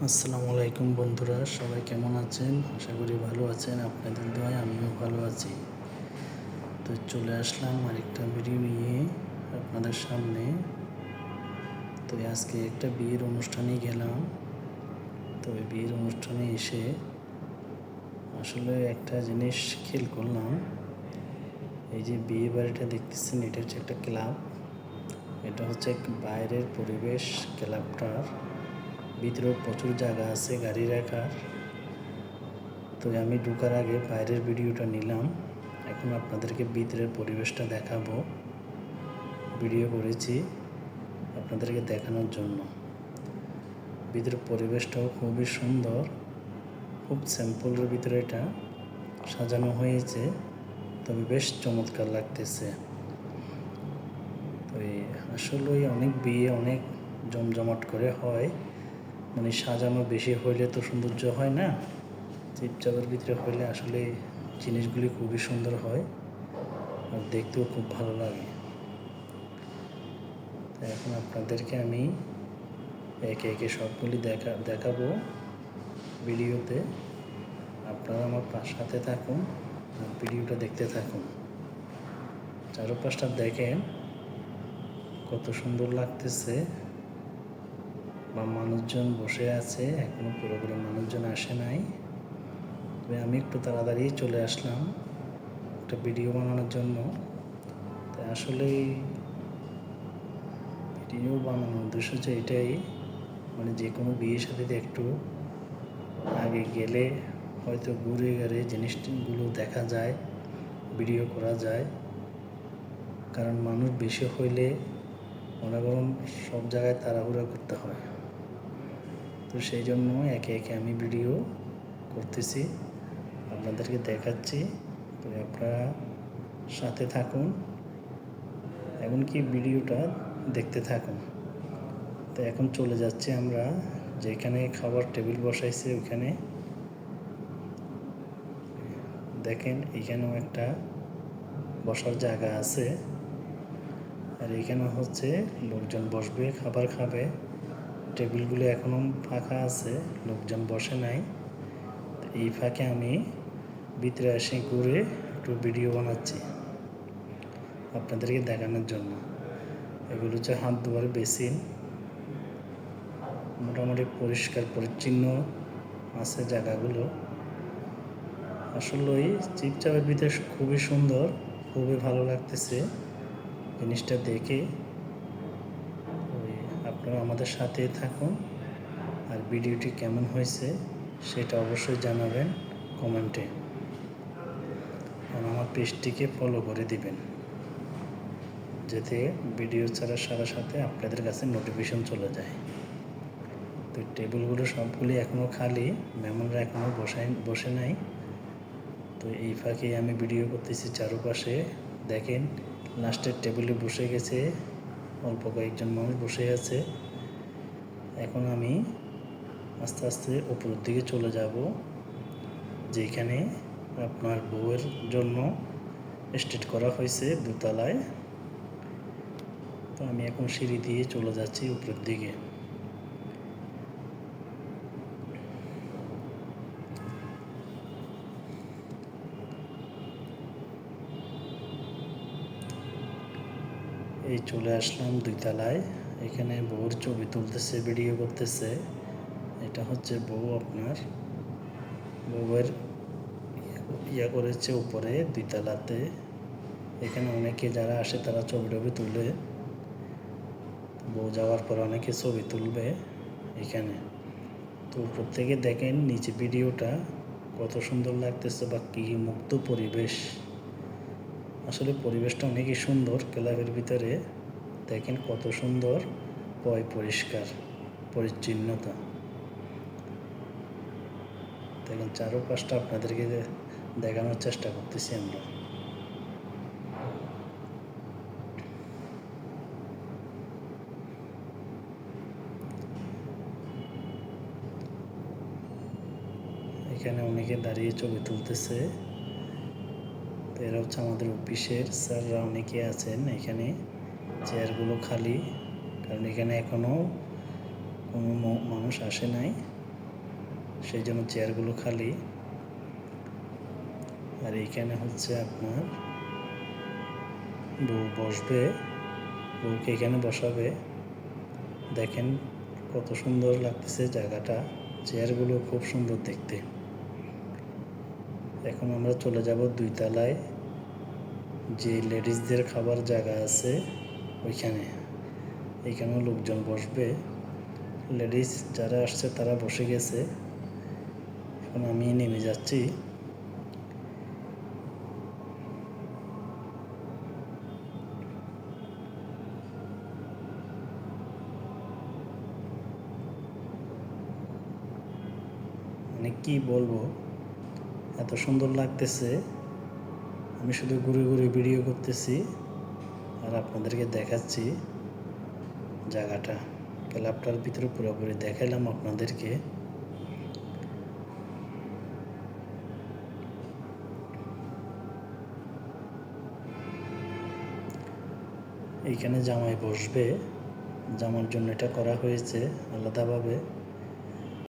আসসালামু আলাইকুম বন্ধুরা, সবাই কেমন আছেন? আশা করি ভালো আছেন। আপনাদের দোয়ায় আমিও ভালো আছি। তো চলে আসলাম আরেকটা ভিডিও নিয়ে আপনাদের সামনে। তো আজকে একটা বিয়ের অনুষ্ঠানে গেলাম। তো এই বিয়ের অনুষ্ঠানে এসে আসলে একটা জিনিস খেয়াল করলাম। এই যে বিয়ে বাড়িটা দেখতেছেন, এটা হচ্ছে একটা ক্লাব। এটা হচ্ছে বাইরের পরিবেশ। ক্লাবটার ভিতরেও প্রচুর জায়গা আছে গাড়ি রাখার। তো আমি ঢোকার আগে বাইরের ভিডিওটা নিলাম। এখন আপনাদেরকে ভিতরের পরিবেশটা দেখাবো। ভিডিও করেছি আপনাদেরকে দেখানোর জন্য। ভিতরের পরিবেশটাও খুবই সুন্দর, খুব সিম্পলের ভিতরে এটা সাজানো হয়েছে, তবে বেশ চমৎকার লাগতেছে। তো আসলেই অনেক বিয়ে অনেক জমজমাট করে হয়, মানে সাজানো বেশি হইলে তো সৌন্দর্য হয় না, চিপচাপের ভিতরে হইলে আসলে জিনিসগুলি খুবই সুন্দর হয় আর দেখতেও খুব ভালো লাগে। তো এখন আপনাদেরকে আমি একে একে সবগুলি দেখাবো ভিডিওতে। আপনারা আমার সাথে থাকুন আর ভিডিওটা দেখতে থাকুন। চারপাশটা দেখেন কত সুন্দর লাগতেছে, বা মানুষজন বসে আছে, এখনো পুরোপুরি মানুষজন আসে নাই। তবে আমি একটু তাড়াতাড়ি চলে আসলাম একটা ভিডিও বানানোর জন্য। তো আসলেই ভিডিও বানানোর উদ্দেশ্য হচ্ছে এটাই, মানে যে কোনো বিয়ের সাথে একটু আগে গেলে হয়তো ঘুরে গেলে জিনিসগুলো দেখা যায়, ভিডিও করা যায়। কারণ মানুষ বেশি হইলে মনে করুন সব জায়গায় তাড়াহুড়া করতে হয়। তো সেই জন্য একে একে আমি ভিডিও করতেছি, আপনাদেরকে দেখাচ্ছি। তো আপনারা সাথে থাকুন, এমনকি ভিডিওটা দেখতে থাকুন। তো এখন চলে যাচ্ছি আমরা যেখানে খাবার টেবিল বসাইছে ওইখানে। দেখেন এখানেও একটা বসার জায়গা আছে, আর এখানে হচ্ছে লোকজন বসবে, খাবার খাবে। টেবিলগুলো এখনও ফাঁকা আছে, লোকজন বসে নাই। এই ফাঁকে আমি ভিতরে এসে ঘুরে একটু ভিডিও বানাচ্ছি আপনাদেরকে দেখানোর জন্য। এগুলো হচ্ছে হাত ধোয়ার বেসিন, মোটামুটি পরিষ্কার পরিচ্ছন্ন আছে জায়গাগুলো। আসলে ওই চিপচাপের ভিতরে খুবই সুন্দর, খুবই ভালো লাগতেছে জিনিসটা দেখে। আপনারা আমাদের সাথে থাকুন, আর ভিডিওটি কেমন হয়েছে সেটা অবশ্যই জানাবেন কমেন্টে, আর আমার পেজটিকে ফলো করে দিবেন, যাতে ভিডিও ছাড়ার সাথে সাথে আপনাদের কাছে নোটিফিকেশন চলে যায়। তো টেবিলগুলো সবগুলি এখনও খালি, মেহমানরা এখনও বসে নাই। তো এই ফাঁকে আমি ভিডিও করতেছি চারপাশে। দেখেন লাস্টের টেবিলে বসে গেছে, অল্প কয়েকজন মানুষ বসে আছে। এখন আমি আস্তে আস্তে উপরের দিকে চলে যাব, যেখানে আপনার বউয়ের জন্য স্টেজ করা হয়েছে দোতলায়। তো আমি এখন সিঁড়ি দিয়ে চলে যাচ্ছি উপরের দিকে। এই চলে আসলাম দুইতলায়। এখানে বউর ছবি তুলতেছে, ভিডিও করতেছে। এটা হচ্ছে বউ, আপনার বউয়ের ইয়া করেছে উপরে দুইতলাতে। এখানে অনেকে যারা আসে তারা ছবি টবি তুলে, বউ যাওয়ার পর অনেকে ছবি তুলবে এখানে। তো প্রত্যেকে দেখেন নিচে ভিডিওটা কত সুন্দর লাগতেছে, বা কী মুক্ত পরিবেশ। আসলে পরিবেশটা অনেকই সুন্দর ক্লাবের ভিতরে। দেখেন কত সুন্দর, পরিষ্কার পরিচ্ছন্নতা। দেখেন চারপাশটা আপনাদেরকে দেখানোর চেষ্টা করতেছি আমরা। এখানে অনেকে দাঁড়িয়ে ছবি তুলতেছে। তো এরা হচ্ছে আমাদের অফিসের স্যাররা, অনেকে আছেন এখানে। চেয়ারগুলো খালি, কারণ এখানে এখনও কোনো মানুষ আসে নাই। সেই জন্য চেয়ারগুলো খালি। আর এইখানে হচ্ছে আপনার বউ বসবে, বউকে এখানে বসাবে। দেখেন কত সুন্দর লাগতেছে জায়গাটা, চেয়ারগুলো খুব সুন্দর দেখতে। এখন আমরা চলে যাব 2 তলায়, যে লেডিসদের খাবার জায়গা আছে ওইখানে। এইখানেও লোকজন বসবে, লেডিস যারা আসছে তারা বসে গেছে। এখন আমি নেমে যাচ্ছি। মানে কি বলবো, এত সুন্দর লাগতেছে। আমি শুধু ঘুরে ঘুরে ভিডিও করতেছি আর আপনাদেরকে দেখাচ্ছি জায়গাটা। ক্লাবটার ভিতরে পুরোপুরি দেখাইলাম আপনাদেরকে। এইখানে জামাই বসবে, জামার জন্য এটা করা হয়েছে আলাদাভাবে।